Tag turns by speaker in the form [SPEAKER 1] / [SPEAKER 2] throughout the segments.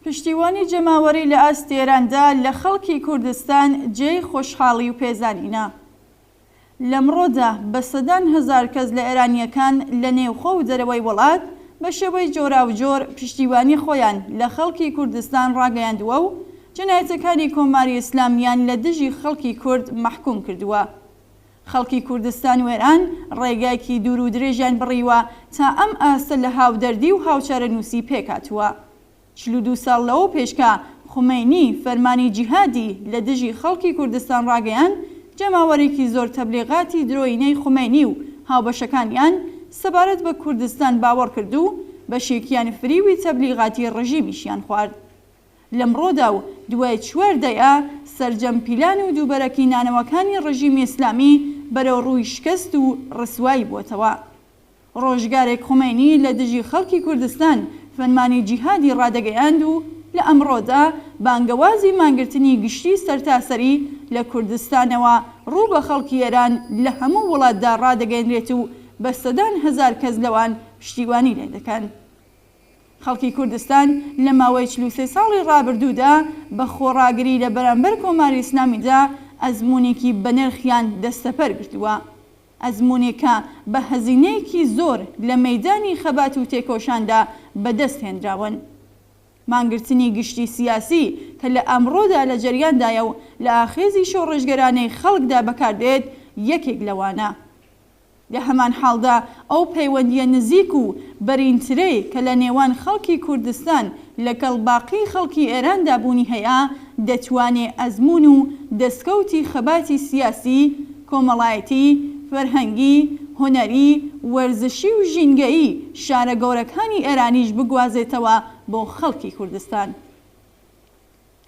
[SPEAKER 1] پشتیوانی جەماوەری لە ئاستێراندا لە خەڵکی کوردستان جێی خۆشحاڵی و پێزانینە. لەمڕۆدا بە سەدان هەزار کەس لە ئێرانیەکان لە نێوخۆ و دەرەوەی وڵات بە شێوەی جۆراوجۆر پشتیوانی خۆیان لە خەڵکی کوردستان ڕاگەیاندووە و جەنایەتەکانی کۆماری ئیسلامیان لە دژی خەڵکی کورد مەحکوم کردووە. خەڵکی کوردستان و ئێران ڕێگایەکی دوور و درێژیان بڕیوە تا ئەم ئاستە لە هاودەردی و هاوچارەنووسی پێکاتووە. 42 ساڵ لەوە پێشکە خومەینی فەرمانی جیهادی لە دژی خەڵکی کوردستان ڕاگەیاند، جەماوەرێکی زۆر تەبلیغاتی درۆینەی خومەینی و هاوبەشەکانیان سەبارەت بە کوردستان باوەڕ کرد و بەشێکیان فریوی تەبلیغاتی ڕژیمیشیان خوارد. لەمڕۆدا و دوای 4 دەیە سەرجەم پیلان و دووبەرەکی نانەوەکانی ڕژیمی ئیسلامی بەرەو ڕووی شکست و ڕسوایی بووتەوە. ڕۆژگارێک خومەینی لە دژی خەڵکی کوردستان فەرمانی جیهادی ڕادەگەیاند و لە ئەمڕۆدا بانگەوازی مانگرتنی گشتی سەرتاسەری لە کوردستانەوە ڕوو بە خەڵکی ئێران لە هەموو وڵاتدا ڕادەگەیەنرێت و بە سەدان هەزار کەس لەوان پشتیوانی لێ دەکەن. خەڵکی کوردستان لە ماوەی 43 ساڵی ڕابردوودا بە خۆڕاگری لە بەرامبەر کۆماری ئیسلامیدا ئەزموونێکی بەنرخیان دەستەپەر گرتووە. ئەزموونێکە بە هەزینەیەکی زۆر لە مەیدانی خەبات و تێکۆشاندا بەدەست هێنراون. مانگرتنی گشتی سیاسی کە لە ئەمڕۆدا لە جەریاندایە و لە ئاخێزی شۆڕژگەرانەی خەڵکدا بەکاردێت یەکێک لەوانە. لە هەمان حاڵدا ئەو پەیوەندیە نزیک و بەرینترەی کە لە نێوان خەڵکی کوردستان لەگەڵ باقی خەڵکی ئێراندا بوونی هەیە دەتوانێت ئەزموون و دەستکەوتی خەباتی سیاسی، کۆمەڵایەتی، فەرهەنگی، هونەری، وەرزشی و ژینگەیی شارە گەورەکانی ئێرانیش بگوازێتەوە بۆ خەڵکی کوردستان.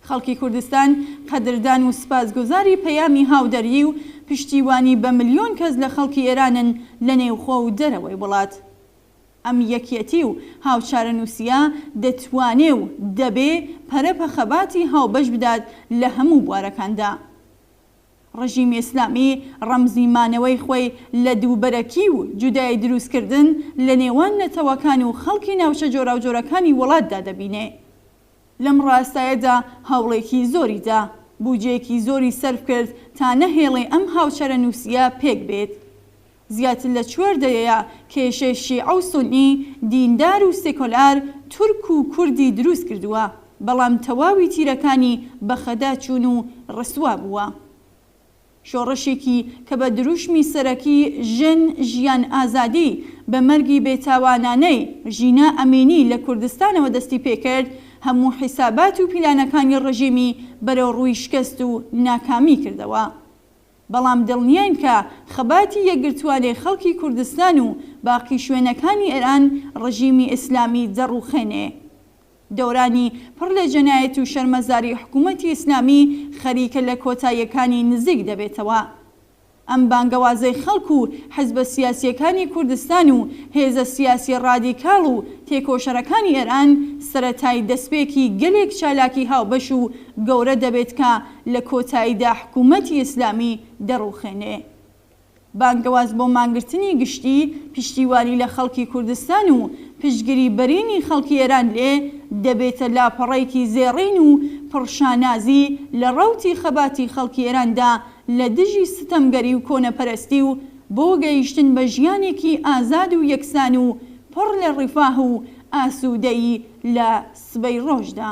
[SPEAKER 1] خەڵکی کوردستان قەدردان و سپاسگوزاری پەیامی هاودەری و پشتیوانی بە ملیۆن کەس لە خەڵکی ئێرانن لە نێوخۆ و دەرەوەی وڵات. ئەم یەکێتی و هاوچارەنووسیە دەتوانێ و دەبێ پەرەپە خەباتی هاوبەش بدات لە هەموو بوارەکاندا. ڕژیمی ئیسلامی ڕەمزیمانەوەی خۆی لە دووبەرەکی و جودای دروستکردن لە نێوان نەتەوەکان و خەڵکی ناوچە جۆراوجۆرەکانی وڵاتدا دەبینێ. لەم ڕاستایەدا هەوڵێکی زۆریدا بودجەیەکی زۆری سەرف کرد تا نەهێڵێ ئەم هاوچارەنووسیە پێک بێت. زیاتر لە 4 دەیە کێشەی شیعە و سونی، دیندار و سێکۆلار، تورک و کوردی دروست کردووە، بەڵام تەواوی تیرەکانی بەخەدا چوون و ڕسوا بووە. شۆڕشێکی کە بە دروشمی سەرەکی ژن ژیان ئازادی بە مەرگی بێتاوانانەی ژینا ئەمینی لە کوردستانەوە دەستی پێکرد، هەموو حیسابات و پیلانەکانی ڕژیمی بەرەو ڕووی شکست و ناکامی کردەوە. بەڵام دڵنیاین کە خەباتی یەکگرتوانەی خەڵکی کوردستان و باقی شوێنەکانی ئێران ڕژیمی ئیسلامی دەڕوخێنێ. دەورانی پڕ لە جەنایەت و شەرمەزاری حکوومەتی ئیسلامی خەریکە لە کۆتاییەکانی نزیک دەبێتەوە. ئەم بانگەوازەی خەڵک و حیزبە سیاسیەکانی کوردستان و هێزە سیاسی ڕادیکاڵ و تێکۆشەرەکانی ئێران سەرەتای دەستپێکی گەلێک چالاکی هاوبەش و گەورە دەبێت کە لە کۆتاییدا حکوومەتی ئیسلامی دەڕوخێنێ. بانگەواز بۆ مانگرتنی گشتی پشتیوانی لە خەڵکی کوردستان و پشتگیری بەرینی خەڵکی ئێران لێ دەبێتە لاپەڕەیەکی زێڕین و پڕشانازی لە ڕەوتی خەباتی خەڵکی ئێراندا لە دژی ستەمگەری و کۆنەپەرستی و بۆ گەیشتن بە ژیانێکی ئازاد و یەکسان و پڕ لە ڕیفاه و ئاسوودەیی لە سبەی ڕۆژدا.